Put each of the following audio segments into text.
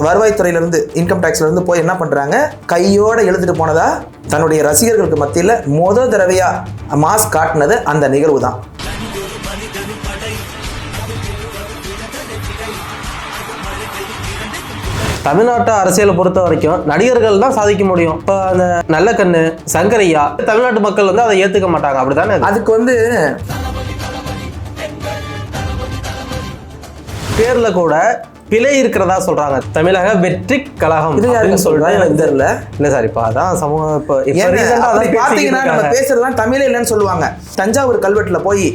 வருவாய்த்துறையிலேருந்து income டேக்ஸ்லேருந்து போய் என்ன பண்ணுறாங்க, கையோடு எழுதிட்டு போனதா தன்னுடைய ரசிகர்களுக்கு மத்தியில் முதல் தடவையாக மாஸ் காட்டினது அந்த நிகழ்வு தான். தமிழ்நாட்டு அரசியலை பொறுத்த வரைக்கும் நடிகர்கள் தான் சாதிக்க முடியும். இப்போ அந்த நல்ல கண்ணு சங்கரையா தமிழ்நாட்டு மக்கள் வந்து அதை ஏற்றுக்க மாட்டாங்க, அப்படித்தானே? அதுக்கு வந்து பேர்ல கூட பிழை இருக்கிறதா சொல்றாங்க. தமிழக வெற்றி கழகம் தெரியல இல்ல சார். இப்போ அதான் சமூகம் இப்போ பாத்தீங்கன்னா நம்ம பேசுறதுலாம் தமிழே இல்லைன்னு சொல்லுவாங்க. தஞ்சாவூர் கல்வெட்டுல போய்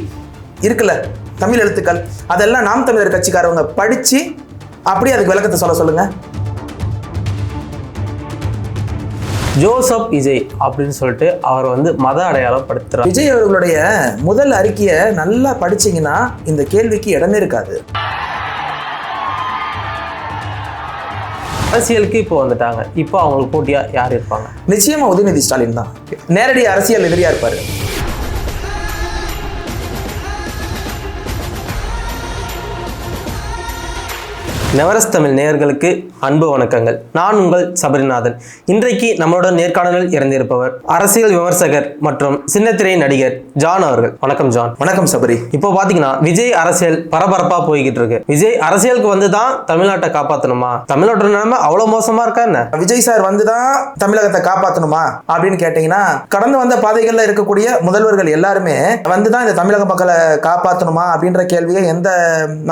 இருக்குல்ல தமிழ் எழுத்துக்கள், அதெல்லாம் நாம் தமிழர் கட்சிக்காரவங்க படிச்சு அப்படியே அதுக்கு விளக்கத்தை சொல்லுங்க. ஜோசப் விஜய் அப்படின்னு சொல்லிட்டு அவர் வந்து மத அடையாளம் படுத்துறார். விஜய் அவர்களுடைய முதல் அறிக்கையை நல்லா படிச்சீங்கன்னா இந்த கேள்விக்கு இடமே இருக்காது. அரசியலுக்கு இப்போ வந்துட்டாங்க. இப்போ அவங்களுக்கு போட்டியா யார் இருப்பாங்க? நிச்சயமா உதயநிதி ஸ்டாலின் தான் நேரடி அரசியல் எதிரியா இருப்பாரு. நெவரஸ் தமிழ் நேயர்களுக்கு அன்பு வணக்கங்கள். நான் உங்கள் சபரிநாதன். இன்றைக்கு நம்மளோட நேர்காணலில் இறந்திருப்பவர் அரசியல் விமர்சகர் மற்றும் சின்னத்திரை நடிகர் ஜான் அவர்கள். வணக்கம் ஜான். வணக்கம் சபரி. இப்போ பாத்தீங்கன்னா விஜய் அரசியல் பரபரப்பா போய்கிட்டு இருக்கு. விஜய் அரசியலுக்கு வந்துதான் தமிழ்நாட்டை காப்பாற்றணுமா? தமிழ்நாட்டோட நிலைமை அவ்வளவு மோசமா இருக்கா என்ன? விஜய் சார் வந்துதான் தமிழகத்தை காப்பாற்றணுமா அப்படின்னு கேட்டீங்கன்னா, கடந்து வந்த பாதைகள்ல இருக்கக்கூடிய முதல்வர்கள் எல்லாருமே வந்துதான் இந்த தமிழக மக்களை காப்பாற்றணுமா அப்படின்ற கேள்வியை எந்த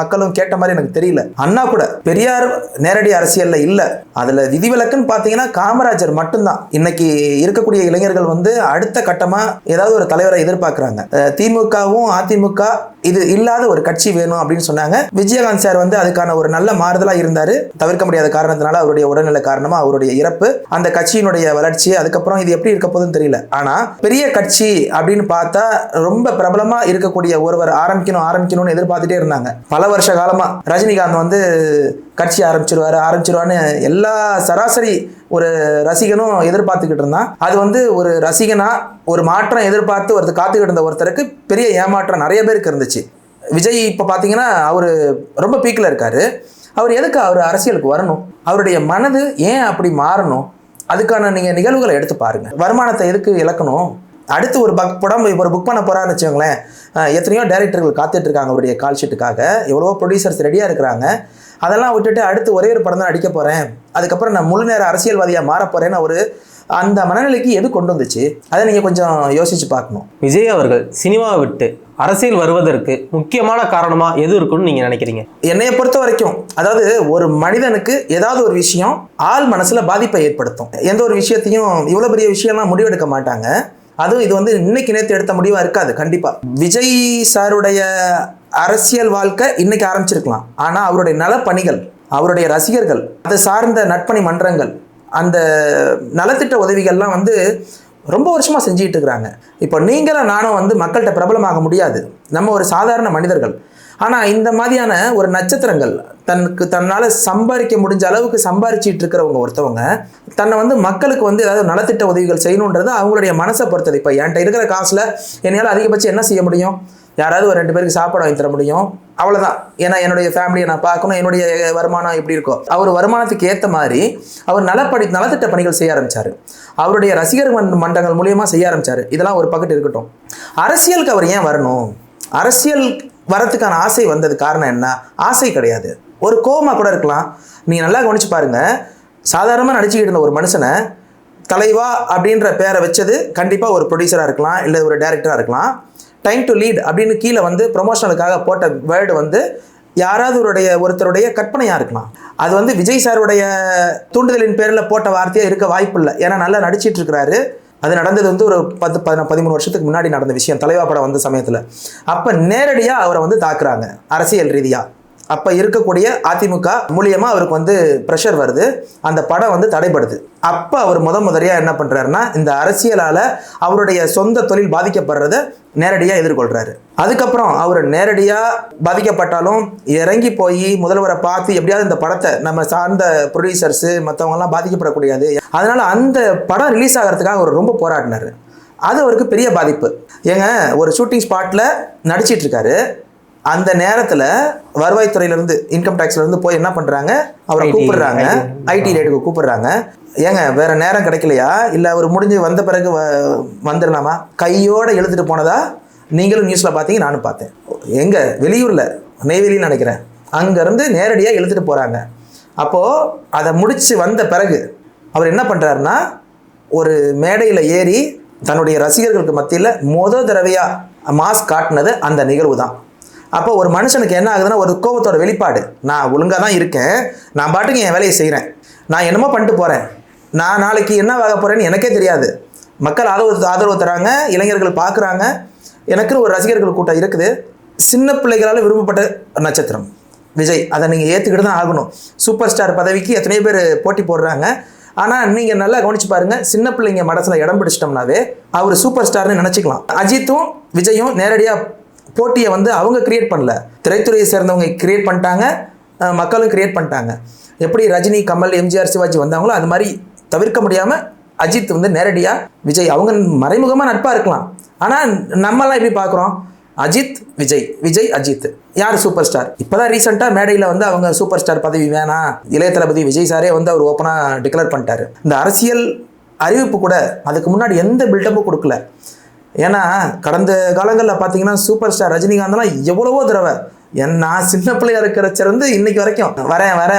மக்களும் கேட்ட மாதிரி எனக்கு தெரியல. அண்ணா கூட பெரியார் நேரடி அரசியல்ல இல்ல. அதுல விதிவிலக்குன்னு பாத்தீங்கன்னா காமராஜர் மட்டும்தான். இன்னைக்கு இருக்கக்கூடிய இளைஞர்கள் வந்து அடுத்த கட்டமா ஏதாவது ஒரு தலைவரை எதிர்பார்க்கிறாங்க. திமுகவும் அதிமுக இது இல்லாத ஒரு கட்சி வேணும் அப்படின்னு சொன்னாங்க. விஜயகாந்த் சார் வந்து அதுக்கான ஒரு நல்ல மாறுதலா இருந்தாரு. தவிர்க்க முடியாத காரணத்தினால அவருடைய உடல்நிலை காரணமா அவருடைய இறப்பு, அந்த கட்சியினுடைய வளர்ச்சி, அதுக்கப்புறம் இது எப்படி இருக்க போதுன்னு தெரியல. ஆனா பெரிய கட்சி அப்படின்னு பார்த்தா ரொம்ப பிரபலமா இருக்கக்கூடிய ஒருவர் ஆரம்பிக்கணும்னு எதிர்பார்த்துட்டே இருந்தாங்க பல வருஷ காலமா. ரஜினிகாந்த் வந்து கட்சி ஆரம்பிச்சிருவான்னு எல்லா சராசரி ஒரு ரசிகனும் எதிர்பார்த்துக்கிட்டு இருந்தான். அது வந்து ஒரு ரசிகனா ஒரு மாற்றம் எதிர்பார்த்து காத்துக்கிட்டு இருந்த ஒருத்தருக்கு பெரிய ஏமாற்றம் நிறைய பேருக்கு இருந்துச்சு. விஜய் இப்போ பார்த்தீங்கன்னா அவர் ரொம்ப பீக்கில் இருக்காரு. அவர் எதுக்கு அவர் அரசியலுக்கு வரணும்? அவருடைய மனது ஏன் அப்படி மாறணும்? அதுக்கான நீங்கள் நிகழ்வுகளை எடுத்து பாருங்க. வருமானத்தை எதுக்கு இழக்கணும்? அடுத்து ஒரு படம் ஒரு புக் பண்ண போறான்னு வச்சுக்கோங்களேன், எத்தனையோ டைரக்டர்கள் காத்துட்டு இருக்காங்க அவருடைய கால் ஷீட்டுக்காக. எவ்வளவோ ப்ரொடியூசர்ஸ் ரெடியாக இருக்கிறாங்க. அதெல்லாம் விட்டுட்டு அடுத்து ஒரே ஒரு படம் தான் நடிக்க போகிறேன், அதுக்கப்புறம் நான் முழு நேர அரசியல்வாதியாக மாற போகிறேன்னு அவர் அந்த மனநிலைக்கு எது கொண்டு வந்துச்சு? அதை நீங்கள் கொஞ்சம் யோசிச்சு பார்க்கணும். விஜய் அவர்கள் சினிமாவை விட்டு அரசியல் வருவதற்கு முக்கியமான காரணமா எது இருக்குன்னு நீங்க நினைக்கிறீங்க? என்னைய பொறுத்த வரைக்கும், அதாவது ஒரு மனிதனுக்கு ஏதாவது ஒரு விஷயம் ஆள் மனசுல பாதிப்பை ஏற்படுத்தும். எந்த ஒரு விஷயத்தையும் இவ்வளவு பெரிய விஷயம்லாம் முடிவெடுக்க மாட்டாங்க. அதுவும் இது வந்து இன்னைக்கு நேற்று எடுத்த முடிவா இருக்காது. கண்டிப்பா விஜய் சாருடைய அரசியல் வாழ்க்கை இன்னைக்கு ஆரம்பிச்சிருக்கலாம். ஆனா அவருடைய நலப்பணிகள், அவருடைய ரசிகர்கள், அதை சார்ந்த நட்பணி மன்றங்கள், அந்த நலத்திட்ட உதவிகள்லாம் வந்து ரொம்ப வருஷமா செஞ்சுட்டு இருக்கிறாங்க. இப்போ நீங்களும் நானும் வந்து மக்கள்கிட்ட பிரபலமாக முடியாது, நம்ம ஒரு சாதாரண மனிதர்கள். ஆனால் இந்த மாதிரியான ஒரு நட்சத்திரங்கள் தன்னால் சம்பாதிக்க முடிஞ்ச அளவுக்கு சம்பாரிச்சிட்டு இருக்கிறவங்க ஒருத்தவங்க தன்னை வந்து மக்களுக்கு வந்து ஏதாவது நலத்திட்ட உதவிகள் செய்யணுன்றது அவங்களுடைய மனசை பொறுத்தது. இப்போ என்கிட்ட இருக்கிற காசில் என்னால் அதிகபட்சம் என்ன செய்ய முடியும்? யாராவது ஒரு 2 பேருக்கு சாப்பாடு வாங்கி தர முடியும், அவ்வளோதான். ஏன்னா என்னுடைய ஃபேமிலியை நான் பார்க்கணும், என்னுடைய வருமானம் எப்படி இருக்கோ அவர் வருமானத்துக்கு ஏற்ற மாதிரி அவர் நலத்திட்ட பணிகள் செய்ய ஆரம்பித்தார். அவருடைய ரசிகர் மன்றங்கள் மூலியமாக செய்ய ஆரம்பித்தார். இதெல்லாம் ஒரு பக்கத்து இருக்கட்டும். அரசியலுக்கு அவர் ஏன் வரணும்? அரசியல் வரத்துக்கான ஆசை வந்தது காரணம் என்ன? ஆசை கிடையாது, ஒரு கோபமாக கூட இருக்கலாம். நீங்கள் நல்லா கவனிச்சு பாருங்கள். சாதாரணமாக நடிச்சுக்கிட்டு இருந்த ஒரு மனுஷனை தலைவா அப்படின்ற பேரை வச்சது கண்டிப்பாக ஒரு ப்ரொடியூசராக இருக்கலாம், இல்லை ஒரு டைரக்டராக இருக்கலாம். டைம் டு லீட் அப்படின்னு கீழே வந்து ப்ரொமோஷனுக்காக போட்ட வேர்டு வந்து யாராவது ஒருத்தருடைய கற்பனையாக இருக்கலாம். அது வந்து விஜய் சாருடைய தூண்டுதலின் பேரில் போட்ட வார்த்தையாக இருக்க வாய்ப்பு இல்லை. ஏன்னா நல்லா நடிச்சிட்டு இருக்கிறாரு. அது நடந்தது வந்து ஒரு 10-13 வருஷத்துக்கு முன்னாடி நடந்த விஷயம், தலைவா படம் வந்த சமயத்தில். அப்போ நேரடியாக அவரை வந்து தாக்குறாங்க அரசியல் ரீதியாக. அப்போ இருக்கக்கூடிய அதிமுக மூலியமாக அவருக்கு வந்து ப்ரெஷர் வருது, அந்த படம் வந்து தடைப்படுது. அப்போ அவர் முதலியாக என்ன பண்ணுறாருன்னா, இந்த அரசியலால் அவருடைய சொந்த தொழில் பாதிக்கப்படுறத நேரடியாக எதிர்கொள்கிறாரு. அதுக்கப்புறம் அவர் நேரடியாக பாதிக்கப்பட்டாலும் இறங்கி போய் முதல்வரை பார்த்து எப்படியாவது இந்த படத்தை நம்ம சார்ந்த ப்ரொடியூசர்ஸு மற்றவங்கலாம் பாதிக்கப்படக்கூடாது, அதனால் அந்த படம் ரிலீஸ் ஆகிறதுக்காக அவர் ரொம்ப போராடினார். அது அவருக்கு பெரிய பாதிப்பு. ஏங்க, ஒரு ஷூட்டிங் ஸ்பாட்டில் நடிச்சிட்ருக்காரு, அந்த நேரத்தில் வருவாய்த்துறையிலேருந்து இன்கம் டேக்ஸ்லேருந்து போய் என்ன பண்ணுறாங்க, அவரை கூப்பிடுறாங்க, ஐடி ரேட்டுக்கு கூப்பிடுறாங்க. ஏங்க வேற நேரம் கிடைக்கலையா, இல்லை அவர் முடிஞ்சு வந்த பிறகு வந்துடலாமா, கையோடு எழுதிட்டு போனதா நீங்களும் நியூஸில் பார்த்தீங்க, நானும் பார்த்தேன். எங்கே, வெளியூரில் நெய்வேலின்னு நினைக்கிறேன், அங்கேருந்து நேரடியாக எழுதிட்டு போகிறாங்க. அப்போது அதை முடித்து வந்த பிறகு அவர் என்ன பண்ணுறாருன்னா, ஒரு மேடையில் ஏறி தன்னுடைய ரசிகர்களுக்கு மத்தியில் தடவையாக மாஸ்க் காட்டினது அந்த நிகழ்வு தான். அப்போ ஒரு மனுஷனுக்கு என்ன ஆகுதுன்னா, ஒரு கோபத்தோட வெளிப்பாடு. நான் ஒழுங்காக தான் இருக்கேன், நான் பாட்டுக்கு என் வேலையை செய்கிறேன், நான் என்னமோ பண்ணிட்டு போகிறேன், நான் நாளைக்கு என்ன ஆக போகிறேன்னு எனக்கே தெரியாது. மக்கள் ஆதரவு தராங்க, இளைஞர்கள் பார்க்குறாங்க, எனக்குன்னு ஒரு ரசிகர்கள் கூட்டம் இருக்குது. சின்ன பிள்ளைகளால் விரும்பப்பட்ட நட்சத்திரம் விஜய், அதை நீங்கள் ஏற்றுக்கிட்டு தான் ஆகணும். சூப்பர் ஸ்டார் பதவிக்கு எத்தனையோ பேர் போட்டி போடுறாங்க. ஆனால் நீங்கள் நல்லா கவனிச்சு பாருங்கள், சின்ன பிள்ளைங்க மனசில் இடம் பிடிச்சிட்டோம்னாவே அவர் சூப்பர் ஸ்டார்னு நினச்சிக்கலாம். அஜித்தும் விஜயும் நேரடியாக போட்டியை அவங்க கிரியேட் பண்ணல, திரைத்துறையை சேர்ந்தவங்க கிரியேட் பண்ணிட்டாங்க, மக்களும் கிரியேட் பண்ணிட்டாங்க. எப்படி ரஜினி, கமல், எம்ஜிஆர், சிவாஜி வந்தாங்களோ அது மாதிரி தவிர்க்க முடியாமல் அஜித் நேரடியாக விஜய், அவங்க மறைமுகமாக நட்பாக இருக்கலாம். ஆனால் நம்மலாம் எப்படி பார்க்குறோம், அஜித் விஜய், விஜய் அஜித், யார் சூப்பர் ஸ்டார்? இப்போதான் ரீசெண்டாக மேடையில் அவங்க சூப்பர் ஸ்டார் பதவி வேணாம், இளைய தளபதி விஜய் சாரே அவர் ஓப்பனாக டிக்ளேர் பண்ணிட்டாரு. இந்த அரசியல் அறிவிப்பு கூட அதுக்கு முன்னாடி எந்த பில்டப்பும் கொடுக்கல. ஏன்னா கடந்த காலங்களில் பார்த்தீங்கன்னா சூப்பர் ஸ்டார் ரஜினிகாந்த்லாம் எவ்வளவோ தடவை நான் சின்ன பிள்ளையா இருக்கிறச்சிருந்து இன்னைக்கு வரைக்கும்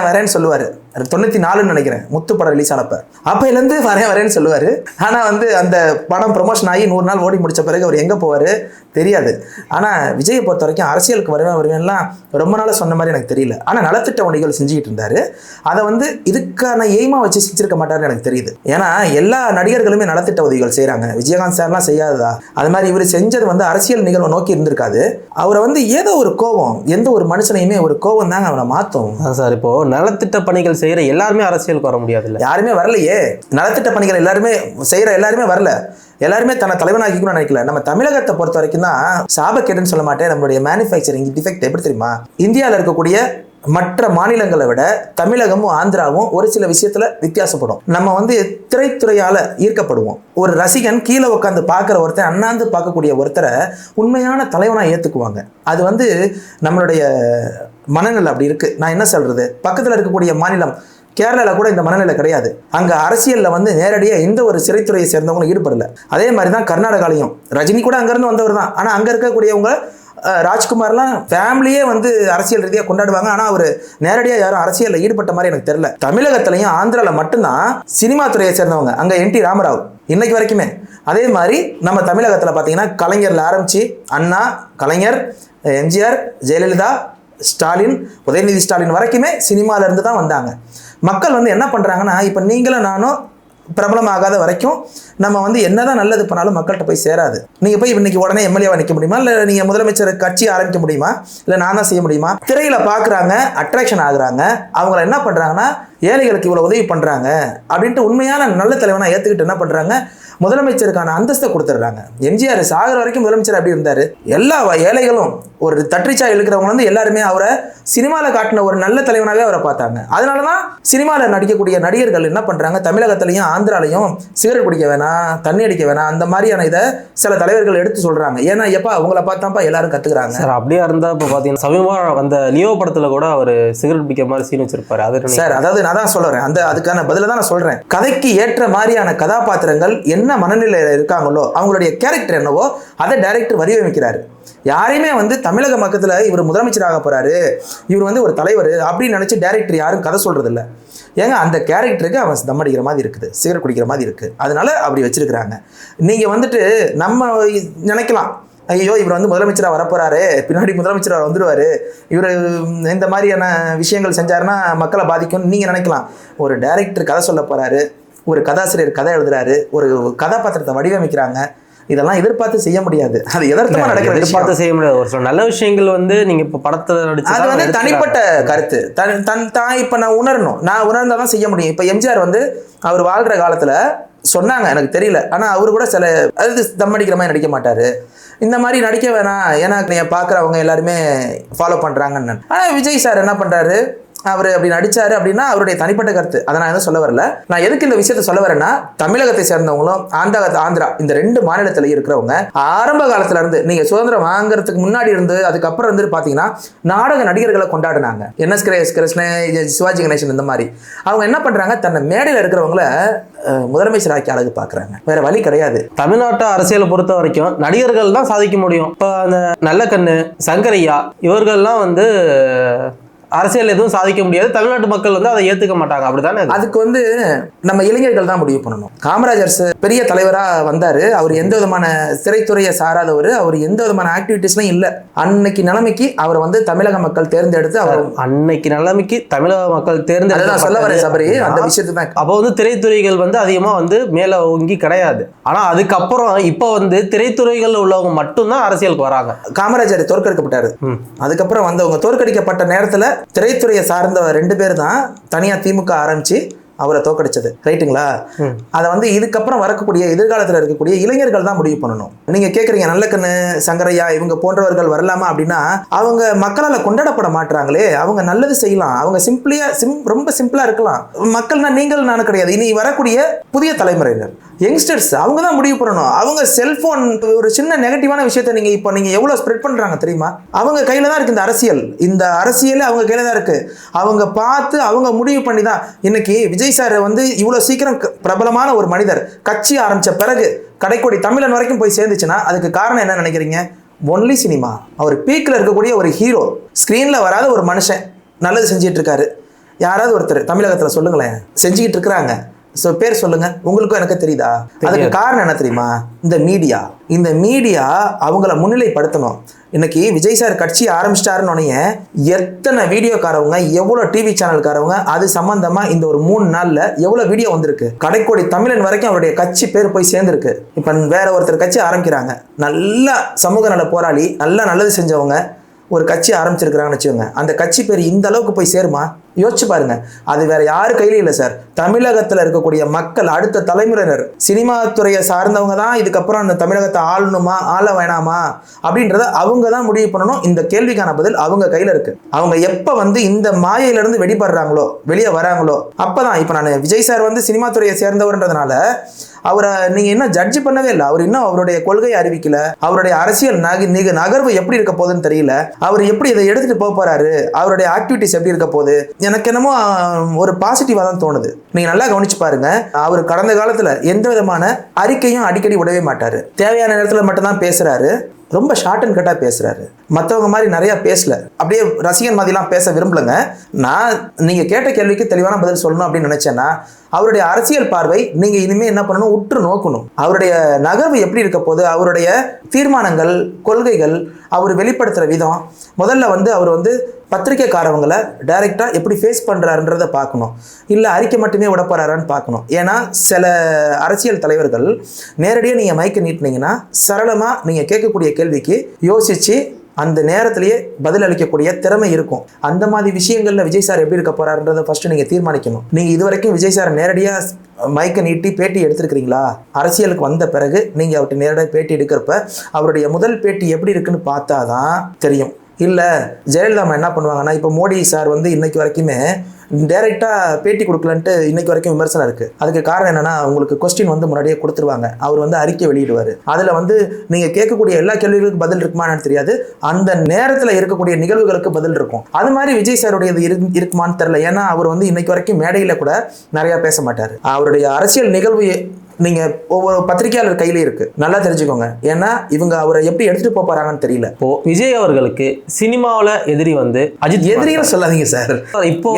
வரேன்னு சொல்லுவார். 94ன்னு நினைக்கிறேன் முத்து படம் ரிலீஸ் ஆனப்ப, அப்பையிலேருந்து வரேன்னு சொல்லுவார். ஆனால் அந்த படம் ப்ரொமோஷன் ஆகி 100 நாள் ஓடி முடித்த பிறகு அவர் எங்கே போவார் தெரியாது. ஆனால் விஜயை பொறுத்த வரைக்கும் அரசியலுக்கு வருவேன்லாம் ரொம்ப நாளாக சொன்ன மாதிரி எனக்கு தெரியல. ஆனால் நலத்திட்ட பணிகள் செஞ்சுக்கிட்டு இருந்தார். அதை இதுக்கான எய்மாக வச்சு செஞ்சிருக்க மாட்டார்னு எனக்கு தெரியுது. ஏன்னா எல்லா நடிகர்களுமே நலத்திட்ட உதவிகள் செய்கிறாங்க, விஜயகாந்த் சார்லாம் செய்யாததா? அது மாதிரி இவர் செஞ்சது அரசியல் நிகழ்வை நோக்கி இருந்திருக்காது. அவரை ஏதோ ஒரு கோபம், எந்த ஒரு மனுஷனையுமே ஒரு கோபம் தாங்க அவனை மாற்றும். சார், இப்போ நலத்திட்ட பணிகள் செய்கிற எல்லாருமே அரசியலுக்கு வர முடியாது. யாருமே வரலையே, நலத்திட்ட பணிகள் எல்லாருமே செய்கிற எல்லாருமே வரல, எல்லாருமே தன்னை தலைவனாக்கிக்கணும்னு நினைக்கல. நம்ம தமிழகத்தை பொறுத்த வரைக்கும் தான் சாபக்கேடுன்னு சொல்ல மாட்டேன், நம்மளுடைய மேனுஃபேக்சரிங் டிஃபெக்ட் எப்படி தெரியுமா? இந்தியாவில் இருக்கக்கூடிய மற்ற மாநிலங்களை விட தமிழகமும் ஆந்திராவும் ஒரு சில விஷயத்துல வித்தியாசப்படும். நம்ம திரைத்துறையால ஈர்க்கப்படுவோம். ஒரு ரசிகன் கீழே உட்காந்து பார்க்குற ஒருத்தர், அண்ணாந்து பார்க்கக்கூடிய ஒருத்தரை உண்மையான தலைவனா ஏற்றுக்குவாங்க. அது நம்மளுடைய மனநிலை அப்படி இருக்கு. நான் என்ன சொல்றது, பக்கத்தில் இருக்கக்கூடிய மாநிலம் கேரளாவில் கூட இந்த மனநிலை கிடையாது. அங்கே அரசியலில் நேரடியாக எந்த ஒரு சிறைத்துறையை சேர்ந்தவங்களும் ஈடுபடலை. அதே மாதிரி தான் கர்நாடகாலையும். ரஜினி கூட அங்கேருந்து வந்தவர் தான். ஆனால் அங்கே இருக்கக்கூடியவங்க ராஜ்குமார்லாம் ஃபேமிலியே அரசியல் ரீதியாக கொண்டாடுவாங்க. ஆனால் அவர் நேரடியாக யாரும் அரசியலில் ஈடுபட்ட மாதிரி எனக்கு தெரியல. தமிழகத்திலையும் ஆந்திராவில் மட்டும்தான் சினிமா துறையை சேர்ந்தவங்க. அங்கே என்டி ராமராவ் இன்னைக்கு வரைக்குமே. அதே மாதிரி நம்ம தமிழகத்தில் பார்த்தீங்கன்னா கலைஞரில் ஆரம்பித்து அண்ணா, கலைஞர், எம்ஜிஆர், ஜெயலலிதா, ஸ்டாலின், உதயநிதி ஸ்டாலின் வரைக்குமே சினிமாவிலேருந்து தான் வந்தாங்க. மக்கள் என்ன பண்ணுறாங்கன்னா, இப்போ நீங்களும் நானும் பிரபலமாகாத வரைக்கும் நம்ம என்னதான் நல்லது பண்ணாலும் மக்கள்கிட்ட போய் சேராது. நீங்கள் போய் இன்னைக்கு உடனே எம்எல்ஏவா நிற்க முடியுமா, இல்லை நீங்கள் முதலமைச்சர் கட்சி ஆரம்பிக்க முடியுமா, இல்லை நான் தான் செய்ய முடியுமா? திரையில் பார்க்குறாங்க, அட்ராக்ஷன் ஆகுறாங்க, அவங்கள என்ன பண்ணுறாங்கன்னா ஏழைகளுக்கு இவ்வளோ உதவி பண்ணுறாங்க அப்படின்ட்டு உண்மையான நல்ல தலைவனாக ஏற்றுக்கிட்டு என்ன பண்ணுறாங்க, முதலமைச்சருக்கான அந்தஸ்தை கொடுத்துட்றாங்க. எம்ஜிஆர் சாகர வரைக்கும் முதலமைச்சர் அப்படி இருந்தார். எல்லா ஏழைகளும் ஒரு தட்ரிச்சா இருக்கிறவங்க எல்லாருமே அவரை சினிமாவில் காட்டின ஒரு நல்ல தலைவனாகவே அவரை பார்த்தாங்க. அதனால தான் சினிமாவில் நடிக்கக்கூடிய நடிகர்கள் என்ன பண்ணுறாங்க, தமிழகத்திலையும் ஆந்திராலையும் சிகரெட் குடிக்க வேணாம், தண்ணி அடிக்க வேணாம், அந்த மாதிரியான இதை சில தலைவர்கள் எடுத்து சொல்கிறாங்க. ஏன்னா எப்பா அவங்கள பார்த்தாப்பா எல்லாரும் கற்றுக்குறாங்க. சார், அப்படியே இருந்தால் இப்போ பார்த்தீங்கன்னா சமீபமாக வந்த லியோ படத்தில் கூட அவர் சிகரெட் பிடிக்க மாதிரி சீன் வச்சிருப்பாரு. அது சார், அதாவது நான் தான் சொல்கிறேன், அதுக்கான பதில தான் நான் சொல்கிறேன். கதைக்கு ஏற்ற மாதிரியான கதாபாத்திரங்கள் என்ன மனநிலையில் இருக்காங்களோ அவங்களுடைய கேரக்டர் என்னவோ அதை டைரக்டர் வடிவமைக்கிறாரு. யாரையுமே தமிழக மக்கத்தில் இவர் முதலமைச்சராக போறாரு, இவர் ஒரு தலைவர் அப்படின்னு நினைச்சு டைரக்டர் யாரும் கதை சொல்றது இல்லை. ஏங்க அந்த கேரக்டருக்கு அவன் தம் அடிக்கிற மாதிரி இருக்குது, சிகரெட் குடிக்கிற மாதிரி இருக்குது, அதனால அப்படி வச்சிருக்கிறாங்க. நீங்கள் நம்ம நினைக்கலாம், ஐயோ இவர் முதலமைச்சராக வரப்போறாரு, பின்னாடி முதலமைச்சராக வந்துடுவார், இவர் இந்த மாதிரியான விஷயங்கள் செஞ்சாருன்னா மக்களை பாதிக்கும்னு நீங்கள் நினைக்கலாம். ஒரு டைரக்டர் கதை சொல்ல போகிறாரு, ஒரு கதாசிரியர் கதை எழுதுறாரு, ஒரு கதாபாத்திரத்தை வடிவமைக்கிறாங்க. இதெல்லாம் எதிர்பார்த்து செய்ய முடியாது. அது எதார்த்தமா நடக்கிற எதிர்பார்த்து செய்ய முடியாது. ஒரு சில நல்ல விஷயங்கள் நீங்க இப்ப படத்துல நடிச்சு அது தனிப்பட்ட கருத்து. இப்ப நான் உணரணும், நான் உணர்ந்தாதான் செய்ய முடியும். இப்ப எம்ஜிஆர் அவர் வாழ்ற காலத்துல சொன்னாங்க, எனக்கு தெரியல, ஆனா அவரு கூட சில தம் அடிக்கிற மாதிரி நடிக்க மாட்டாரு, இந்த மாதிரி நடிக்க வேணாம், ஏன்னா நீங்க பாக்குறவங்க எல்லாருமே ஃபாலோ பண்றாங்கன்னு. ஆனா விஜய் சார் என்ன பண்றாரு, அவர் அப்படி நடிச்சாரு அப்படின்னா அவருடைய தனிப்பட்ட கருத்து. அதை நான் எதுவும் சொல்ல வரல. நான் எதுக்கு இந்த விஷயத்த சொல்ல வரேன்னா, தமிழகத்தை சேர்ந்தவங்களும் ஆந்திரா இந்த 2 மாநிலத்தில் இருக்கிறவங்க ஆரம்ப காலத்துல இருந்து, நீங்க சுதந்திரம் வாங்குறதுக்கு முன்னாடி இருந்து அதுக்கப்புறம் இருந்து பாத்தீங்கன்னா நாடக நடிகர்களை கொண்டாடினாங்க. என்எஸ் கிருஷ்ணன், சிவாஜி கணேசன், இந்த மாதிரி அவங்க என்ன பண்றாங்க, தன்னை மேடையில் இருக்கிறவங்கள முதலமைச்சர் ஆக்கி அழகு பாக்குறாங்க. வேற வழி கிடையாது. தமிழ்நாட்டு அரசியலை பொறுத்த வரைக்கும் நடிகர்கள் தான் சாதிக்க முடியும். இப்போ அந்த நல்லக்கண்ணு, சங்கரையா இவர்கள்லாம் வந்து அரசியல் எதுவும் சாதிக்க முடியாது. தமிழ்நாட்டு மக்கள் வந்து அதை ஏத்துக்க மாட்டாங்க. அப்படித்தானே? அதுக்கு வந்து நம்ம இளைஞர்கள் தான் முடிவு பண்ணணும். காமராஜர் பெரிய தலைவரா வந்தாரு. அவர் எந்த விதமான திரைத்துறையை சாராதவர். அவர் எந்த விதமான ஆக்டிவிட்டிஸ்லாம் இல்லை. அன்னைக்கு நிலைமைக்கு அவர் வந்து தமிழக மக்கள் தேர்ந்தெடுத்து அவர் அன்னைக்கு நிலைமைக்கு தமிழக மக்கள் தேர்ந்தெடுத்து சொல்ல வரேன் சபரி, அந்த விஷயத்தை தான். அப்போ வந்து திரைத்துறைகள் வந்து அதிகமா வந்து மேல ஓங்கி கிடையாது. ஆனா அதுக்கப்புறம் இப்போ வந்து திரைத்துறைகள் உள்ளவங்க மட்டும்தான் அரசியலுக்கு வராங்க. காமராஜர் தோற்கடிக்கப்பட்டாரு. அதுக்கப்புறம் வந்தவங்க தோற்கடிக்கப்பட்ட நேரத்துல திரைத்துறையை சார்ந்த 2 பேர் தான் தனியா திமுக ஆரம்பிச்சு அவரை தோக்கடிச்சது. ரைட்டுங்களா? அதை வந்து இதுக்கப்புறம் வரக்கூடிய எதிர்காலத்தில் இருக்கக்கூடிய இளைஞர்கள் தான் முடிவு பண்ணணும். நீங்க கேட்குறீங்க நல்லக்கண்ணு, சங்கரையா இவங்க போன்றவர்கள் வரலாமா அப்படின்னா, அவங்க மக்களால் கொண்டாடப்பட மாட்டாங்களே. அவங்க நல்லது செய்யலாம், அவங்க ரொம்ப சிம்பிளா இருக்கலாம். மக்கள்னா நீங்கள் நானும் கிடையாது. இனி வரக்கூடிய புதிய தலைமுறையினர், யங்ஸ்டர்ஸ், அவங்க தான் முடிவு பண்ணணும். அவங்க செல்போன் ஒரு சின்ன நெகட்டிவான விஷயத்தை நீங்க எவ்வளவு ஸ்ப்ரெட் பண்றாங்க தெரியுமா? அவங்க கையில தான் இருக்கு இந்த அரசியல் அவங்க கையில தான் இருக்கு. அவங்க பார்த்து அவங்க முடிவு பண்ணி தான். இன்னைக்கு விஜய் சார் வந்து இவ்வளவு சீக்கிரம் பிரபலமான ஒரு மனிதர் கட்சி ஆரம்பிச்ச பிறகு கடைக்கோடி தமிழன் வரைக்கும் போய் சேர்ந்துச்சுன்னா அதுக்கு காரணம் என்ன நினைக்கிறீங்க? Only cinema. அவர் பீக்ல இருக்கக்கூடிய ஒரு ஹீரோ, ஸ்கிரீன்ல வராத ஒரு மனுஷன் நல்லது செஞ்சிட்டு இருக்காரு. யாராவது ஒருத்தர் தமிழகத்துல சொல்லுங்களேன், செஞ்சுக்கிட்டு இருக்கிறாங்க. பேர் சொல்லுங்க, உங்களுக்கும் எனக்கு தெரியுதா? அதுக்கு காரணம் என்ன தெரியுமா? இந்த மீடியா அவங்கள முன்னிலைப்படுத்தணும். இன்னைக்கு விஜய் சார் கட்சி ஆரம்பிச்சிட்டாருன்னு எத்தனை வீடியோக்காரவங்க, எவ்வளோ டிவி சேனல்காரவங்க அது சம்பந்தமா இந்த ஒரு 3 நாள்ல எவ்வளோ வீடியோ வந்திருக்கு. கடைக்கோடி தமிழன் வரைக்கும் அவருடைய கட்சி பேர் போய் சேர்ந்துருக்கு. இப்போ வேற ஒருத்தர் கட்சி ஆரம்பிக்கிறாங்க, நல்ல சமூக நல போராளி, நல்லது செஞ்சவங்க ஒரு கட்சி ஆரம்பிச்சிருக்கிறாங்கன்னு வச்சுக்கோங்க. அந்த கட்சி பேர் இந்த அளவுக்கு போய் சேருமா? யோசிச்சு பாருங்க. அது வேற யாரு கையிலும் இல்லை சார். தமிழகத்தில் இருக்கக்கூடிய மக்கள், அடுத்த தலைமுறையினர், சினிமா துறையை சார்ந்தவங்க தான் இதுக்கப்புறம் அந்த தமிழகத்தை ஆளணுமா ஆள வேணாமா அப்படின்றத அவங்க தான் முடிவு பண்ணணும். இந்த கேள்விக்கான பதில் அவங்க கையில இருக்கு. அவங்க எப்ப வந்து இந்த மாயையிலிருந்து வெளியே வராங்களோ அப்பதான். இப்ப நான் விஜய் சார் வந்து சினிமா துறையை சேர்ந்தவர்ன்றதுனால அவரை நீங்க இன்னும் ஜட்ஜ் பண்ணவே இல்லை. அவர் இன்னும் அவருடைய கொள்கையை அறிவிக்கல. அவருடைய அரசியல் நகர்வு எப்படி இருக்க போகுதுன்னு தெரியல. அவர் எப்படி இதை எடுத்துட்டு போறாரு, அவருடைய ஆக்டிவிட்டிஸ் எப்படி இருக்க போகுது, எனக்கு என்னமோ ஒரு பாசிட்டிவா தான் தோணுது. நீங்க நல்லா கவனிச்சு பாருங்க. அவர் கடந்த காலத்துல எந்த விதமான அறிக்கையும் அடிக்கடி விடவே மாட்டாரு. தேவையான நேரத்துல மட்டும்தான் பேசுறாரு. ரொம்ப ஷார்ட் அண்ட் கட்டாக பேசுறாரு. மற்றவங்க மாதிரி நிறைய பேசல. அப்படியே ரசிகன் மாதிரிலாம் பேச விரும்பலங்க. நான் நீங்க கேட்ட கேள்விக்கு தெளிவான பதில் சொல்லணும் அப்படின்னு நினைச்சேன்னா, அவருடைய அரசியல் பார்வை நீங்க இனிமே என்ன பண்ணணும், உற்று நோக்கணும். அவருடைய நகர்வு எப்படி இருக்க போது, அவருடைய தீர்மானங்கள், கொள்கைகள், அவர் வெளிப்படுத்துற விதம். முதல்ல வந்து அவர் வந்து பத்திரிக்கைக்காரவங்களை டைரக்டா எப்படி ஃபேஸ் பண்றாருன்றதை பார்க்கணும். இல்லை அறிக்கை மட்டுமே விட போறாரான்னு பார்க்கணும். ஏன்னா சில அரசியல் தலைவர்கள் நேரடியாக நீங்க மைக்க நீட்டினீங்கன்னா சரளமா நீங்க கேட்கக்கூடிய கேள்விக்கு யோசிச்சு அந்த நேரத்திலேயே பதில் அளிக்கக்கூடிய திறமை இருக்கும். அந்த மாதிரி விஷயங்கள்ல விஜய் சார் எப்படி இருக்க போறாருன்றதை ஃபர்ஸ்ட் நீங்க தீர்மானிக்கணும். நீங்க இது வரைக்கும் விஜய் சார் நேரடியா மைக்கை நீட்டி பேட்டி எடுத்திருக்கிறீங்களா? அரசியலுக்கு வந்த பிறகு நீங்க அவர்கிட்ட நேரடியாக பேட்டி எடுக்கிறப்ப அவருடைய முதல் பேட்டி எப்படி இருக்குன்னு பார்த்தாதான் தெரியும். இல்லை ஜெயலலிதா என்ன பண்ணுவாங்கன்னா, இப்போ மோடி சார் வந்து இன்னைக்கு வரைக்குமே டைரெக்டாக பேட்டி கொடுக்கலன்ட்டு இன்னைக்கு வரைக்கும் விமர்சனம் இருக்குது. அதுக்கு காரணம் என்னன்னா, உங்களுக்கு கொஸ்டின் வந்து முன்னாடியே கொடுத்துருவாங்க. அவர் வந்து அறிக்கை வெளியிடுவார். அதில் வந்து நீங்கள் கேட்கக்கூடிய எல்லா கேள்விகளுக்கும் பதில் இருக்குமான்னு தெரியாது. அந்த நேரத்தில் இருக்கக்கூடிய நிகழ்வுகளுக்கு பதில் இருக்கும். அது மாதிரி விஜய் சாருடையது இருக்குமான்னு தெரியல. ஏன்னா அவர் வந்து இன்னைக்கு வரைக்கும் மேடையில் கூட நிறையா பேச மாட்டார். அவருடைய அரசியல் நிகழ்வு நீங்க ஒவ்வொரு பத்திரிகையாளர் கையில இருக்கு, நல்லா தெரிஞ்சுக்கோங்க. ஏன்னா இவங்க அவரை எப்படி எடுத்துட்டு போறாங்கன்னு தெரியல. இப்போ விஜய் அவர்களுக்கு சினிமாவில் எதிரி வந்து அஜித். எதிரின்னு சொல்லாதீங்க சார். இப்போ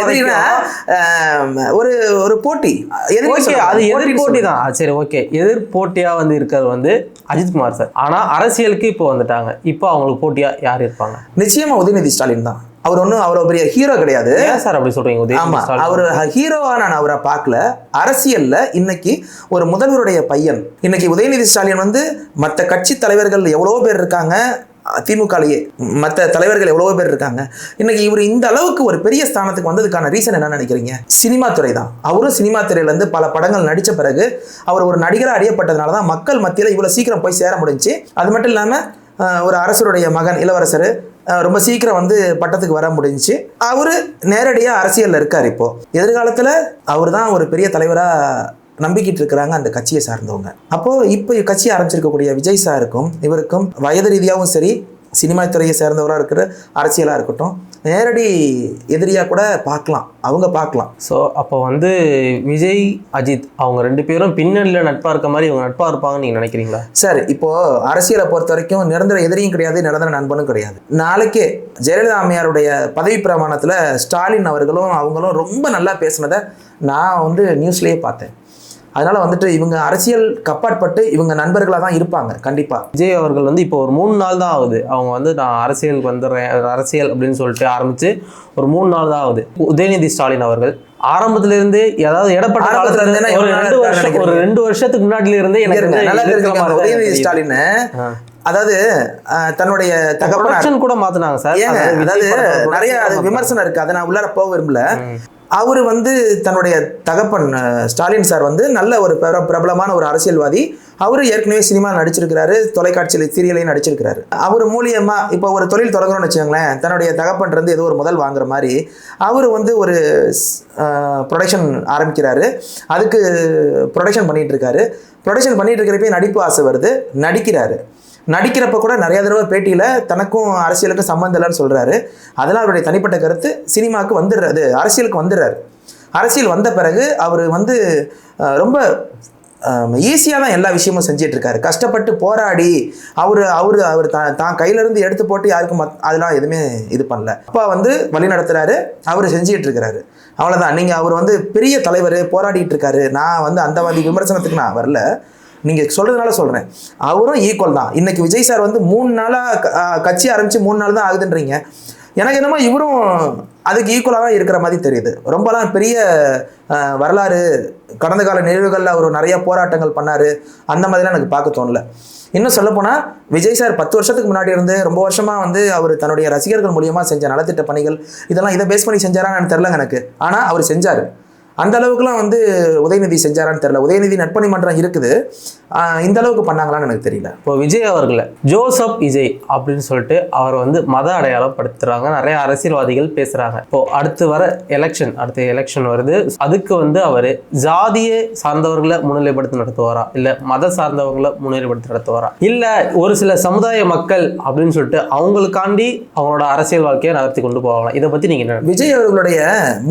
ஒரு போட்டி, அது எதிர் போட்டி தான். சரி, ஓகே, எதிர் போட்டியா வந்து இருக்கிறது வந்து அஜித்குமார் சார். ஆனா அரசியலுக்கு இப்போ வந்துட்டாங்க. இப்போ அவங்களுக்கு போட்டியா யார் இருப்பாங்க? நிச்சயமா உதயநிதி ஸ்டாலின் தான். அவர் ஒன்றும் அவ்வளோ பெரிய ஹீரோ கிடையாது சார். அப்படி சொல்றீங்க? ஆமா, அவர் ஹீரோவா நான் அவரை பார்க்கல. அரசியல்ல இன்னைக்கு ஒரு முதல்வருடைய பையன். இன்னைக்கு உதயநிதி ஸ்டாலின் வந்து மற்ற கட்சி தலைவர்கள் எவ்வளவோ பேர் இருக்காங்க, திமுகலேயே மற்ற தலைவர்கள் எவ்வளவோ பேர் இருக்காங்க. இன்னைக்கு இவர் இந்த அளவுக்கு ஒரு பெரிய ஸ்தானத்துக்கு வந்ததுக்கான ரீசன் என்ன நினைக்கிறீங்க? சினிமா துறை தான். அவரும் சினிமா துறையிலேருந்து பல படங்கள் நடித்த பிறகு அவர் ஒரு நடிகராக அறியப்பட்டதுனால தான் மக்கள் மத்தியில் இவ்வளோ சீக்கிரம் போய் சேர முடிஞ்சு. அது மட்டும் இல்லாமல் ஒரு அரசருடைய மகன் இளவரசர் ரொம்ப சீக்கிரம் வந்து பட்டத்துக்கு வர முடிஞ்சுச்சு. அவர் நேரடியாக அரசியலில் இருக்கார். இப்போது எதிர்காலத்தில் அவர் தான் ஒரு பெரிய தலைவராக நம்பிக்கிட்டு இருக்கிறாங்க அந்த கட்சியை சார்ந்தவங்க. அப்போது இப்போ கட்சி ஆரம்பிச்சிருக்கக்கூடிய விஜய் சாருக்கும் இவருக்கும் வயது ரீதியாகவும் சரி, சினிமா துறையை சேர்ந்தவராக இருக்கிற அரசியலாக இருக்கட்டும், நேரடி எதிரியாக கூட அவங்க பார்க்கலாம். ஸோ அப்போ வந்து விஜய் அஜித் அவங்க 2 பேரும் பின்னணியில் நட்பாக இருக்க மாதிரி இவங்க நட்பாக இருப்பாங்கன்னு நீங்கள் நினைக்கிறீங்களா? சார், இப்போது அரசியலை பொறுத்த வரைக்கும் நிரந்தர எதிரியும் கிடையாது, நிரந்தர நண்பனும் கிடையாது. நாளைக்கே ஜெயலலிதா அம்மையாருடைய பதவி பிரமாணத்தில் ஸ்டாலின் அவங்களும் ரொம்ப நல்லா பேசினதை நான் வந்து நியூஸ்லேயே பார்த்தேன். அதனால் வந்துட்டு இவங்க அரசியல் கப்பாற்பட்டு இவங்க நண்பர்களாக தான் இருப்பாங்க கண்டிப்பாக. விஜய் அவர்கள் வந்து இப்போ ஒரு 3 நாள் தான் ஆகுது அவங்க வந்து நான் அரசியலுக்கு வந்துடுறேன், அரசியல் அப்படின்னு சொல்லிட்டு ஆரம்பித்து ஒரு 3 நாள் தான் ஆகுது. உதயநிதி ஸ்டாலின் அவர்கள் ஆரம்பத்திலிருந்து ஏதாவது இடப்பட்ட காலத்துல இருந்து ஒரு 2 வருஷத்துக்கு முன்னாடில இருந்தே எனக்கு உதயநிதி ஸ்டாலின் அதாவது தன்னுடைய தகப்பனார் கூட மாத்தினாங்க சார். அதாவது நிறைய விமர்சனம் இருக்கு, அதை நான் உள்ளார போக விரும்பல. அவர் வந்து தன்னுடைய தகப்பன் ஸ்டாலின் சார் வந்து நல்ல ஒரு பிரபலமான ஒரு அரசியல்வாதி. அவர் ஏற்கனவே சினிமா நடிச்சிருக்கிறாரு, தொலைக்காட்சியில் சீரியலையும் நடிச்சிருக்கிறாரு. அவர் மூலியமாக இப்போ ஒரு தொழில் தொடங்குறோம்னு வச்சுக்கோங்களேன், தன்னுடைய தகப்பன் இருந்து ஏதோ ஒரு முதல் வாங்குற மாதிரி அவர் வந்து ஒரு ப்ரொடக்ஷன் ஆரம்பிக்கிறாரு. அதுக்கு ப்ரொடக்ஷன் பண்ணிகிட்டு இருக்காரு. ப்ரொடக்ஷன் பண்ணிகிட்டு இருக்கிறப்ப நடிப்பு ஆசை வருது, நடிக்கிறப்ப கூட நிறைய தடவை பேட்டியில் தனக்கும் அரசியலுக்கும் சம்மந்தம் இல்லைன்னு சொல்கிறாரு. அதெல்லாம் அவருடைய தனிப்பட்ட கருத்து. சினிமாவுக்கு வந்துடுறாரு, அரசியலுக்கு வந்துடுறாரு. அரசியல் வந்த பிறகு அவர் வந்து ரொம்ப ஈஸியாக தான் எல்லா விஷயமும் செஞ்சிட்ருக்காரு. கஷ்டப்பட்டு போராடி அவர் தான் கையிலேருந்து எடுத்து போட்டு யாருக்கும் அதெல்லாம் எதுவுமே இது பண்ணல. அப்பா வந்து வழி நடத்துகிறாரு, அவர் செஞ்சிகிட்டு இருக்கிறாரு. அவ்வளோதான். நீங்கள் அவர் வந்து பெரிய தலைவர், போராடிட்டு இருக்காரு. நான் வந்து அந்த மாதிரி விமர்சனத்துக்கு நான் வரல, நீங்கள் சொல்கிறதுனால சொல்கிறேன். அவரும் ஈக்குவல் தான். இன்றைக்கி விஜய் சார் வந்து 3 நாளாக கட்சி ஆரம்பித்து 3 நாள் தான் ஆகுதுன்றீங்க. எனக்கு என்னமோ இவரும் அதுக்கு ஈக்குவலாக தான் இருக்கிற மாதிரி தெரியுது. ரொம்பலாம் பெரிய வரலாறு, கடந்த கால நிகழ்வுகளில் அவர் நிறையா போராட்டங்கள் பண்ணார், அந்த மாதிரிலாம் எனக்கு பார்க்க தோணலை. இன்னும் சொல்லப்போனால் விஜய் சார் 10 வருஷத்துக்கு முன்னாடி இருந்து ரொம்ப வருஷமாக வந்து அவர் தன்னுடைய ரசிகர்கள் மூலியமாக செஞ்ச நலத்திட்ட பணிகள் இதெல்லாம் இதை பேஸ் பண்ணி செஞ்சாரான்னு தெரிலங்க எனக்கு. ஆனால் அவர் செஞ்சார். அந்த அளவுக்குலாம் வந்து உதயநிதி செஞ்சாரான்னு தெரியல. உதயநிதி நட்பணி மன்றம் இருக்குது, இந்த அளவுக்கு பண்ணாங்களான்னு எனக்கு தெரியல. இப்போ விஜய் அவர்களை ஜோசப் விஜய் அப்படின்னு சொல்லிட்டு அவர் வந்து மத அடையாளப்படுத்துறாங்க, நிறைய அரசியல்வாதிகள் பேசுறாங்க. இப்போ அடுத்த எலெக்ஷன் வருது. அதுக்கு வந்து அவர் ஜாதியை சார்ந்தவர்களை முன்னிலைப்படுத்தி நடத்துவாரா, இல்ல மத சார்ந்தவர்களை முன்னிலைப்படுத்தி நடத்துவாரா, இல்ல ஒரு சில சமுதாய மக்கள் அப்படின்னு சொல்லிட்டு அவங்களுக்காண்டி அவங்களோட அரசியல் வாழ்க்கையை நகர்த்தி கொண்டு போவாங்களா? இதை பத்தி நீங்க என்ன? விஜய் அவர்களுடைய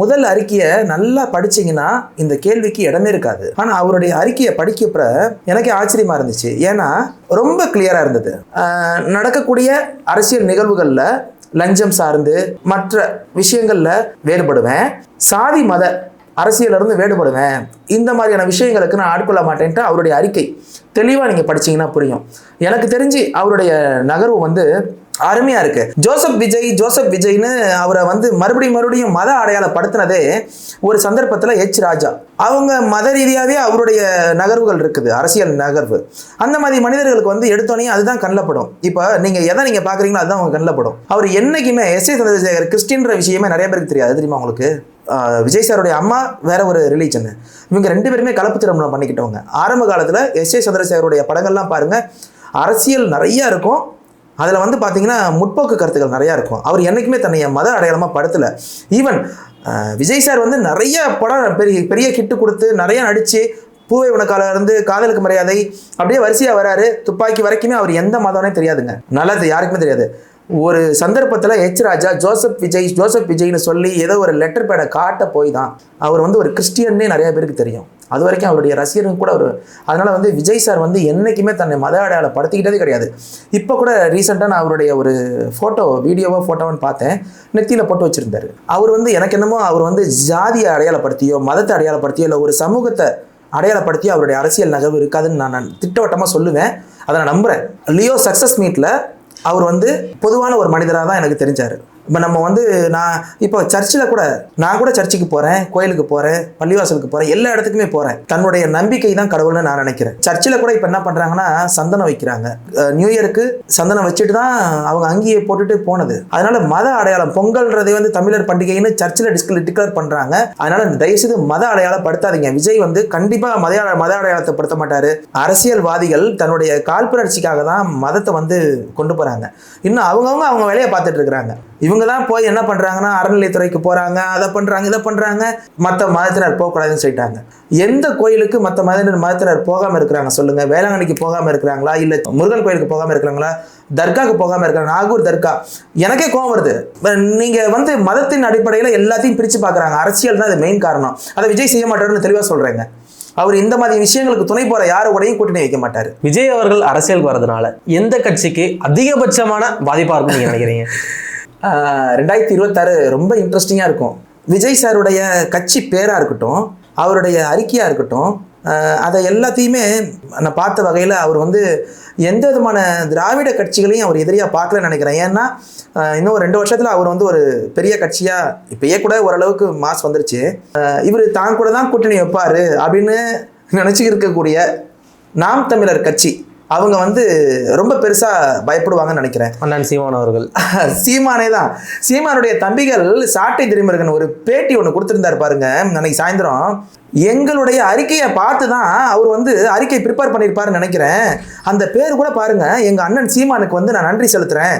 முதல் அறிக்கையை நல்லா படிச்சீங்கன்னா இந்த கேள்விக்கு இடமே இருக்காது. ஆனா அவருடைய அறிக்கையை படிக்கப்ப எனக்கு ஆச்சரியமா இருந்துச்சு. ஏன்னா ரொம்ப கிளியரா இருந்தது. நடக்கக்கூடிய அரசியல் நிகழ்வுகள்ல லஞ்சம் சார்ந்து மற்ற விஷயங்கள்ல வேறுபடுவேன், சாதி மத அரசியல இருந்து வேறுபடுவேன், இந்த மாதிரியான விஷயங்களுக்கு நான் ஆட்கொள்ள மாட்டேன்ட்டு அவருடைய அறிக்கை தெளிவா நீங்க படிச்சீங்கன்னா புரியும். எனக்கு தெரிஞ்சு அவருடைய நகர்வு வந்து அருமையா இருக்கு. ஜோசப் விஜய்னு அவரை வந்து மறுபடியும் மத அடையாளப்படுத்தினதே ஒரு சந்தர்ப்பத்தில் ராஜா அவங்க மத ரீதியாகவே அவருடைய நகர்வுகள் இருக்குது, அரசியல் நகர்வு. அந்த மாதிரி மனிதர்களுக்கு வந்து எடுத்தோன்னே அதுதான் கண்ணப்படும். இப்போ எதை நீங்கள் பார்க்குறீங்களோ அதுதான் அவங்க கண்ணப்படும். அவர் என்னைக்குமே சந்திரசேகர் கிறிஸ்டின்ற விஷயமே நிறைய பேருக்கு தெரியாது, தெரியுமா உங்களுக்கு? விஜய் சாருடைய அம்மா வேற ஒரு ரிலீஜன், இவங்க 2 பேருமே கலப்பு திருமணம் பண்ணிக்கிட்டவங்க. ஆரம்ப காலத்தில் சந்திரசேகருடைய படங்கள்லாம் பாருங்கள், அரசியல் நிறையா இருக்கும். அதில் வந்து பார்த்தீங்கன்னா முற்போக்கு கருத்துக்கள் நிறையா இருக்கும். அவர் என்றைக்குமே தன்னை மத அடையாளமாக படுத்தலை. ஈவன் விஜய் சார் வந்து நிறைய படம் பெரிய ஹிட்டு கொடுத்து நிறையா நடித்து பூவை உனக்கால இருந்து காதலுக்கு மரியாதை அப்படியே வரிசையாக வராரு. துப்பாக்கி வரைக்குமே அவர் எந்த மதம்னே தெரியாதுங்க, நல்லது யாருக்குமே தெரியாது. ஒரு சந்தர்ப்பத்தில் ராஜா ஜோசப் விஜய்னு சொல்லி ஏதோ ஒரு லெட்டர் பேடை காட்ட போய் தான் அவர் வந்து ஒரு கிறிஸ்டியன்னே நிறைய பேருக்கு தெரியும். அது வரைக்கும் அவருடைய ரசிகரும் கூட அதனால் வந்து விஜய் சார் வந்து என்றைக்குமே தன்னை மத அடையாளப்படுத்திக்கிட்டதே கிடையாது. இப்போ கூட ரீசெண்டாக நான் அவருடைய ஒரு ஃபோட்டோவான்னு பார்த்தேன், நெத்தியில் போட்டு வச்சுருந்தார். அவர் வந்து எனக்கு என்னமோ அவர் வந்து ஜாதியை அடையாளப்படுத்தியோ மதத்தை அடையாளப்படுத்தியோ இல்லை ஒரு சமூகத்தை அடையாளப்படுத்தியோ அவருடைய அரசியல் நகர்வு இருக்காதுன்னு நான் திட்டவட்டமாக சொல்லுவேன். அதை நான் நம்புகிறேன். லியோ சக்ஸஸ் மீட்டில் அவர் வந்து பொதுவான ஒரு மனிதராக தான் எனக்கு தெரிஞ்சார். இப்போ நம்ம வந்து இப்போ சர்ச்சில் கூட நான் கூட சர்ச்சுக்கு போகிறேன், கோயிலுக்கு போகிறேன், பள்ளிவாசலுக்கு போகிறேன், எல்லா இடத்துக்குமே போகிறேன். தன்னுடைய நம்பிக்கை தான் கடவுள்னு நான் நினைக்கிறேன். சர்ச்சில் கூட இப்போ என்ன பண்ணுறாங்கன்னா சந்தனம் வைக்கிறாங்க. நியூ இயருக்கு சந்தனம் வச்சுட்டு தான் அவங்க அங்கேயே போட்டுட்டு போனது. அதனால மத அடையாளம் பொங்கல்ன்றதை வந்து தமிழர் பண்டிகைன்னு சர்ச்சில் டிக்ளேர் பண்ணுறாங்க. அதனால தயவுசெய்து மத அடையாளப்படுத்தாதீங்க. விஜய் வந்து கண்டிப்பாக மத அடையாளத்தை படுத்த மாட்டார். அரசியல்வாதிகள் தன்னுடைய காழ்ப்புணர்ச்சிக்காக தான் மதத்தை வந்து கொண்டு போகிறாங்க. இன்னும் அவங்க வேலையை பார்த்துட்டு இருக்கிறாங்க. இவங்க தான் போய் என்ன பண்ணுறாங்கன்னா அறநிலையத்துறைக்கு போகிறாங்க, அதை பண்ணுறாங்க, இதை பண்ணுறாங்க. மற்ற மதத்தினர் போகக்கூடாதுன்னு சொல்லிட்டாங்க. எந்த கோயிலுக்கு மற்ற மதத்தினர் போகாமல் இருக்கிறாங்க சொல்லுங்கள்? வேளாங்கண்ணிக்கு போகாமல் இருக்கிறாங்களா, இல்லை முருகன் கோயிலுக்கு போகாமல் இருக்கிறாங்களா, தர்காவுக்கு போகாமல் இருக்காங்க? நாகூர் தர்கா எனக்கே கோவம் வருது. நீங்கள் வந்து மதத்தின் அடிப்படையில் எல்லாத்தையும் பிரித்து பார்க்குறாங்க. அரசியல் தான் இது மெயின் காரணம். அதை விஜய் செய்ய மாட்டாருன்னு தெளிவாக சொல்கிறேங்க. அவர் இந்த மாதிரி விஷயங்களுக்கு துணை போற யாரு கூடயும் கூட்டணி வைக்க மாட்டாரு. விஜய் அவர்கள் அரசியலுக்கு வரதுனால எந்த கட்சிக்கு அதிகபட்சமான பாதிப்பா இருக்கும் நீங்க நினைக்கிறீங்க? 2026 ரொம்ப இன்ட்ரெஸ்டிங்கா இருக்கும். விஜய் சாருடைய கட்சி பேரா இருக்கட்டும், அவருடைய அறிக்கையா இருக்கட்டும், அதை எல்லாத்தையுமே நான் பார்த்த வகையில் அவர் வந்து எந்த விதமான திராவிட கட்சிகளையும் அவர் எதிரியாக பார்க்கலன்னு நினைக்கிறேன். ஏன்னா இன்னும் 2 வருஷத்தில் அவர் வந்து ஒரு பெரிய கட்சியாக இப்போயே கூட ஓரளவுக்கு மாஸ் வந்துருச்சு. இவர் தான் கூட தான் கூட்டணி வைப்பார் அப்படின்னு நினச்சி இருக்கக்கூடிய நாம் தமிழர் கட்சி அவங்க வந்து ரொம்ப பெருசாக பயப்படுவாங்கன்னு நினைக்கிறேன். அண்ணன் சீமான் அவர்கள் சீமானே தான். சீமானுடைய தம்பிகள் சாட்டை திருமருகன் ஒரு பேட்டி ஒன்று கொடுத்துருந்தார் பாருங்க அன்னைக்கு சாயந்தரம். எங்களுடைய அறிக்கையை பார்த்து தான் அவர் வந்து அறிக்கை ப்ரிப்பேர் பண்ணியிருப்பாருன்னு நினைக்கிறேன். அந்த பேர் கூட பாருங்க, எங்கள் அண்ணன் சீமானுக்கு வந்து நான் நன்றி செலுத்துறேன்.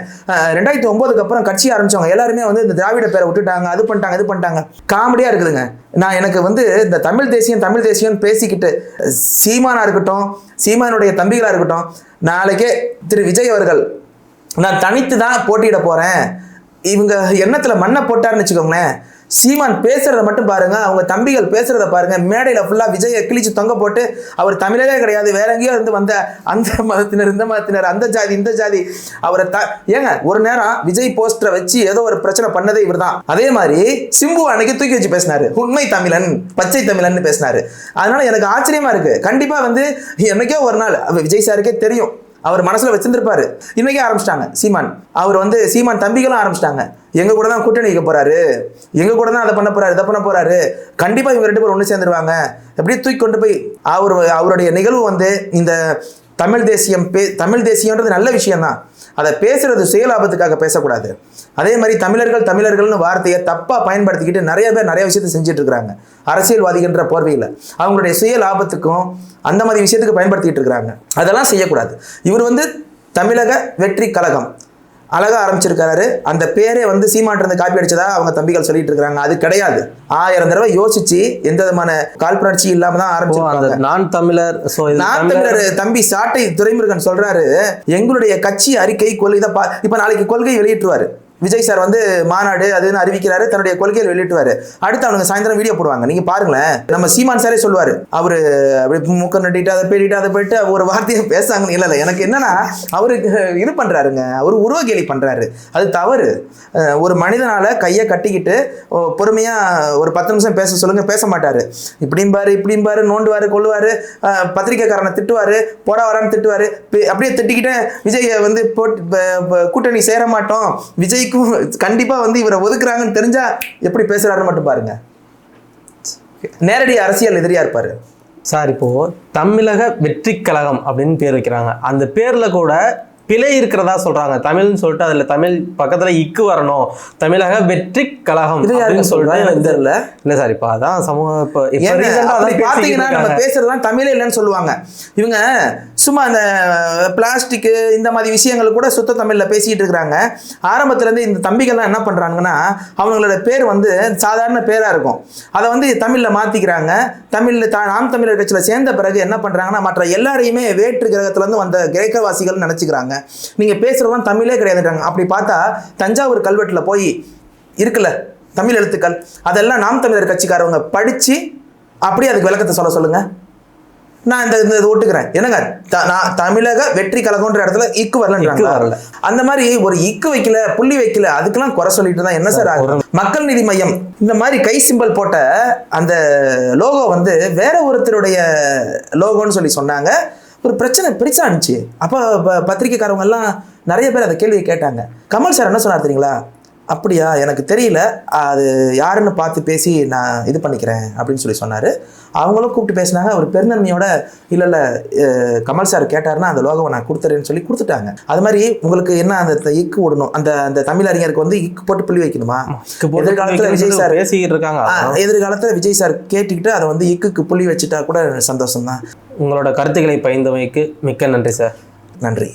2009க்கு அப்புறம் கட்சி ஆரம்பிச்சவங்க எல்லாருமே வந்து இந்த திராவிட பேரை விட்டுட்டாங்க, அது பண்ணிட்டாங்க, இது பண்ணிட்டாங்க. காமெடியாக இருக்குதுங்க. எனக்கு வந்து இந்த தமிழ் தேசியம் பேசிக்கிட்டு சீமானா இருக்கட்டும், சீமானுடைய தம்பிகளாக இருக்கட்டும், நாளைக்கே திரு விஜய் அவர்கள் நான் தனித்து தான் போட்டியிட போகிறேன், இவங்க எண்ணத்தில் மண்ணை போட்டார்னு வச்சுக்கோங்களேன். சீமான் பேசுறத மட்டும் பாருங்க, அவங்க தம்பிகள் பேசுறத பாருங்க. மேடையில் ஃபுல்லாக விஜயை கிழிச்சு தொங்க போட்டு அவர் தமிழரே கிடையாது, வேற எங்கேயோ இருந்து வந்த அந்த மதத்தினர், இந்த மதத்தினர், அந்த ஜாதி, இந்த ஜாதி, அவரை ஏங்க ஒரு நேரம் விஜய் போஸ்டரை வச்சு ஏதோ ஒரு பிரச்சனை பண்ணதே இவர் தான். அதே மாதிரி சிம்பு அன்னைக்கு தூக்கி வச்சு பேசினாரு, உண்மை தமிழன், பச்சை தமிழன் பேசினாரு. அதனால எனக்கு ஆச்சரியமா இருக்கு. கண்டிப்பா வந்து என்னைக்கோ ஒரு நாள் விஜய் சாருக்கே தெரியும், அவர் மனசுல வச்சிருந்திருப்பாரு. இன்னைக்கே ஆரம்பிச்சிட்டாங்க சீமான். அவர் வந்து சீமான் தம்பிகளும் ஆரம்பிச்சிட்டாங்க, எங்க கூட தான் கூட்டணி வைக்க போறாரு, எங்க கூட தான் அதை பண்ண போறாரு, இதை பண்ண போறாரு, கண்டிப்பா இவங்க 2 பேரும் ஒன்று சேர்ந்துருவாங்க. எப்படி தூக்கி கொண்டு போய் அவருடைய நிகழ்வு வந்து இந்த தமிழ் தேசியம்ன்றது நல்ல விஷயம்தான். அதை பேசுறது சுயலாபத்துக்காக பேசக்கூடாது. அதே மாதிரி தமிழர்கள்னு வார்த்தையை தப்பா பயன்படுத்திக்கிட்டு நிறைய பேர் நிறைய விஷயத்தை செஞ்சுட்டு இருக்கிறாங்க. அரசியல்வாதிகன்ற போர்வையில் அவங்களுடைய சுய லாபத்துக்கும் அந்த மாதிரி விஷயத்துக்கு பயன்படுத்திட்டு இருக்கிறாங்க. அதெல்லாம் செய்யக்கூடாது. இவர் வந்து தமிழக வெற்றி கழகம் அழகா ஆரம்பிச்சிருக்காரு. அந்த பேரே வந்து சீமான் இருந்து காப்பி அடிச்சதா அவங்க தம்பிகள் சொல்லிட்டு இருக்காங்க. அது கிடையாது. 1000 தடவை யோசிச்சு எந்த விதமான காழ்ப்புணர்ச்சி இல்லாம தான் ஆரம்பிச்சிருக்காங்க. நான் தமிழர் தம்பி சாட்டை துரைமுருகன் சொல்றாரு, எங்களுடைய கட்சி அறிக்கை கொள்கை தான். இப்ப நாளைக்கு கொள்கை வெளியிட்டுருவாரு விஜய் சார். வந்து மாநாடு அதுன்னு அறிவிக்கிறாரு, தன்னுடைய கொள்கையை வெளியிட்டுவாரு. அடுத்து அவனுங்க சாயந்தரம் வீடியோ போடுவாங்க. நீங்க பாருங்களேன், நம்ம சீமான் சாரே சொல்லுவாரு, அவரு அப்படி மூக்க நட்டிட்டு அதை போயிட்டு ஒரு வார்த்தையை பேசாங்கன்னு. இல்லை எனக்கு என்னன்னா, அவருக்கு இது பண்றாருங்க, அவரு உருவகேலி பண்றாரு. அது தவறு. ஒரு மனிதனால கையை கட்டிக்கிட்டு பொறுமையா ஒரு 10 நிமிஷம் பேச சொல்லுங்க, பேச மாட்டாரு. இப்படியும் பாரு நோண்டுவாரு, கொள்ளுவாரு, பத்திரிக்கைக்காரனை திட்டுவாரு, போடா வரான்னு திட்டுவாரு. அப்படியே திட்டிக்கிட்டு விஜய் வந்து கூட்டணி சேர மாட்டோம், விஜய் கண்டிப்பா வந்து இவரை ஒதுக்குறாங்கன்னு தெரிஞ்சா எப்படி பேசுறாரு மட்டும் பாருங்க. நேரடி அரசியல் எதிரியா இருப்பாரு சார். இப்போ தமிழக வெற்றி கழகம் அப்படின்னு பேர் வைக்கிறாங்க. அந்த பேர்ல கூட பிழை இருக்கிறதா சொல்றாங்க. தமிழ்னு சொல்லிட்டு அதுல தமிழ் பக்கத்துல இக்கு வரணும், தமிழக வெற்றி கழகம் சொல்லிட்டு. இல்ல சார், இப்ப அதான் சமூக பாத்தீங்கன்னா நம்ம பேசுறதுதான் தமிழே இல்லைன்னு சொல்லுவாங்க. இவங்க சும்மா அந்த பிளாஸ்டிக் இந்த மாதிரி விஷயங்கள் கூட சுத்த தமிழ்ல பேசிட்டு இருக்கிறாங்க. ஆரம்பத்துல இருந்து இந்த தம்பிகள்லாம் என்ன பண்றாங்கன்னா, அவங்களோட பேர் வந்து சாதாரண பேரா இருக்கும், அதை வந்து தமிழ்ல மாத்திக்கிறாங்க. தமிழ்ல நாம் தமிழர் கட்சியில சேர்ந்த பிறகு என்ன பண்றாங்கன்னா, மற்ற எல்லாரையுமே வேற்று கிரகத்துல இருந்து வந்த கிரேக்கவாசிகள் நினைச்சுக்கிறாங்க. நீங்க பேசுறதுலாம் தமிழே கிடையாதுன்றாங்க. அப்படி பார்த்தா தஞ்சாவூர் கல்வெட்டுல போய் இருக்குல்ல தமிழ் எழுத்துக்கள், அதெல்லாம் நாம் தமிழர் கட்சிக்காரவங்க படிச்சு அப்படியே அதுக்கு விளக்கத்தை சொல்லுங்க. நான் இந்த ஒட்டுக்கிறேன். என்னங்க, தமிழக வெற்றி கழகம்ன்ற இடத்துல இக்கு வரல. அந்த மாதிரி ஒரு இக்கு வைக்கல, புள்ளி வைக்கல, அதுக்கெல்லாம் குறை சொல்லிட்டு தான் என்ன சார் ஆகும்? மக்கள் நீதி மையம் இந்த மாதிரி கை சிம்பல் போட்ட அந்த லோகோ வந்து வேற ஒருத்தருடைய லோகோன்னு சொல்லி சொன்னாங்க. ஒரு பிரச்சனை பெருசா இருந்துச்சு. அப்போ பத்திரிக்கைக்காரவங்க எல்லாம் நிறைய பேர் அந்த கேள்வியை கேட்டாங்க. கமல் சார் என்ன சொன்னார் தெரியுங்களா? அப்படியா, எனக்கு தெரியல, அது யாருன்னு பார்த்து பேசி நான் இது பண்ணிக்கிறேன் அப்படின்னு சொல்லி சொன்னார். அவங்களும் கூப்பிட்டு பேசினாங்க. அவர் பெருந்தன்மையோட இல்லை கமல் சார் கேட்டாருன்னா அந்த லோகோவை நான் கொடுத்துறேன்னு சொல்லி கொடுத்துட்டாங்க. அது மாதிரி உங்களுக்கு என்ன அந்த இக்கு விடணும், அந்த தமிழ் அறிஞருக்கு வந்து இக்கு போட்டு புள்ளி வைக்கணுமா? எதிர்காலத்தில் விஜய் சார் பேசிக்கிட்டு இருக்காங்க. எதிர்காலத்தில் விஜய் சார் கேட்டுக்கிட்டு அதை வந்து இக்குக்கு புள்ளி வச்சுட்டா கூட சந்தோஷம் தான். உங்களோட கருத்துக்களை பகிர்ந்தமைக்கு மிக்க நன்றி சார். நன்றி.